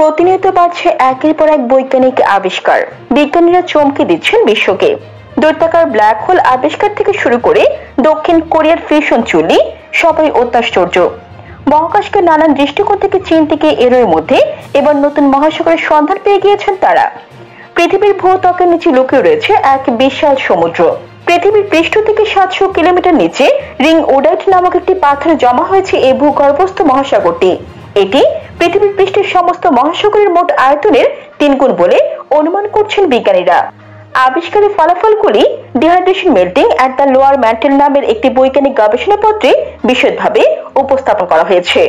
প্রতিনিয়ত বাড়ছে একের পর এক বৈজ্ঞানিক আবিষ্কার। বিজ্ঞানীরা চমকে দিচ্ছেন বিশ্বকে। দৈত্যাকার ব্ল্যাক হোল আবিষ্কার থেকে শুরু করে দক্ষিণ কোরিয়ার ফিউশন চুল্লি, সবাই অত্যাশ্চর্য। মহাকাশকে নানান দৃষ্টিকোণ থেকে চিনতে গিয়ে এরই মধ্যে এবার নতুন মহাসাগরের সন্ধান পেয়ে গিয়েছেন তারা। পৃথিবীর ভূত্বকের নিচে লুকিয়ে রয়েছে এক বিশাল সমুদ্র। পৃথিবীর পৃষ্ঠ থেকে 700 কিলোমিটার নিচে রিং ওডাইট নামক একটি পাথরে জমা হয়েছে এই ভূগর্ভস্থ মহাসাগরটি। এটি পৃথিবীর পৃষ্ঠের সমস্ত মহাসাগরের মোট আয়তনের 3 গুণ বলে অনুমান করছেন বিজ্ঞানীরা। আবিষ্কারের ফলাফলগুলি dehydration melting at the lower men tell নামের একটি বৈজ্ঞানিক গবেষণাপত্রে বিশদভাবে উপস্থাপন করা হয়েছে।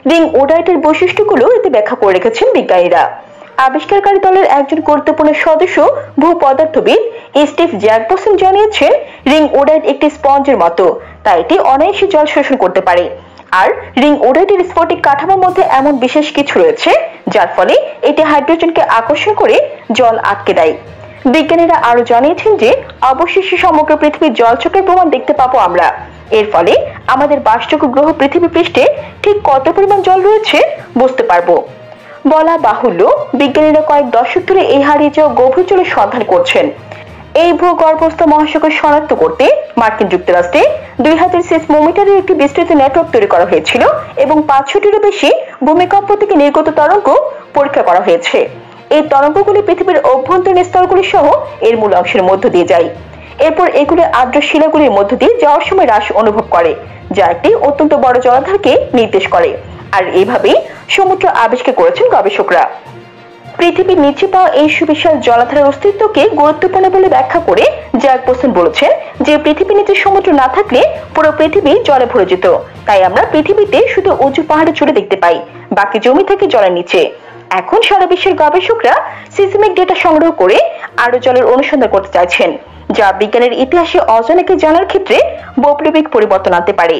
রিং ওডাইটের বৈশিষ্ট্যগুলো এতে ব্যাখ্যা করে রেখেছেন বিজ্ঞানীরা। আবিষ্কারকারী দলের একজন গুরুত্বপূর্ণ সদস্য ভূপদার্থবিদ স্টিভ জ্যাকবসন জানিয়েছেন, রিং ওডাইট একটি স্পঞ্জের মতো, তাই এটি অনায়াসে জল শোষণ করতে পারে। আর রিং ওডাইটের স্ফটিক কাঠামোর মধ্যে এমন বিশেষ কিছু রয়েছে যার ফলে এটি হাইড্রোজেনকে আকর্ষণ করে জল আটকে দেয়। বিজ্ঞানীরা আরো জানিয়েছেন যে অবশেষে সমগ্র পৃথিবীর জলচক্রের প্রমাণ দেখতে পাবো আমরা। এর ফলে আমাদের বাসযোগ্য গ্রহ পৃথিবী পৃষ্ঠে ঠিক কত পরিমাণ জল রয়েছে বুঝতে পারবো। বলা বাহুল্য, বিজ্ঞানীরা কয়েক দশক ধরে এই হারিয়ে যাওয়া গভীর জলের সন্ধান করছেন। এই ভূগর্ভস্থ মহাসাগর শনাক্ত করতে মার্কিন যুক্তরাষ্ট্রে 2000 সিসমোমিটারের একটি বিস্তৃত নেটওয়ার্ক তৈরি করা হয়েছিল এবং 500টিরও বেশি ভূমিকম্প থেকে নির্গত তরঙ্গ পরীক্ষা করা হয়েছে। এই তরঙ্গগুলি পৃথিবীর অভ্যন্তরীণ স্তরগুলি সহ এর মূল অংশের মধ্য দিয়ে যায়। এরপর এগুলি আর্দ্র শিলাগুলির মধ্য দিয়ে যাওয়ার সময় হ্রাস অনুভব করে, যা একটি অত্যন্ত বড় জলাধারকে নির্দেশ করে। আর এইভাবেই সমুদ্র আবিষ্কার করেছেন গবেষকরা। পৃথিবীর নিচে পাওয়া এই সুবিশাল জলাধারের অস্তিত্বকে গুরুত্বপূর্ণ বলে ব্যাখ্যা করে জ্যাকবসন বলেছেন যে পৃথিবীর নিচে সমুদ্র না থাকলে পুরো পৃথিবী জলে ভরে যেত। তাই আমরা পৃথিবীতে শুধু উঁচু পাহাড়ে চড়ে দেখতে পাই, বাকি জমি থেকে জলের নিচে। এখন সারা বিশ্বের গবেষকরা সিসমিক ডেটা সংগ্রহ করে আরো জলের অনুসন্ধান করতে চাইছেন, যা বিজ্ঞানের ইতিহাসে অজানাকে জানার ক্ষেত্রে বৈপ্লবিক পরিবর্তন আনতে পারে।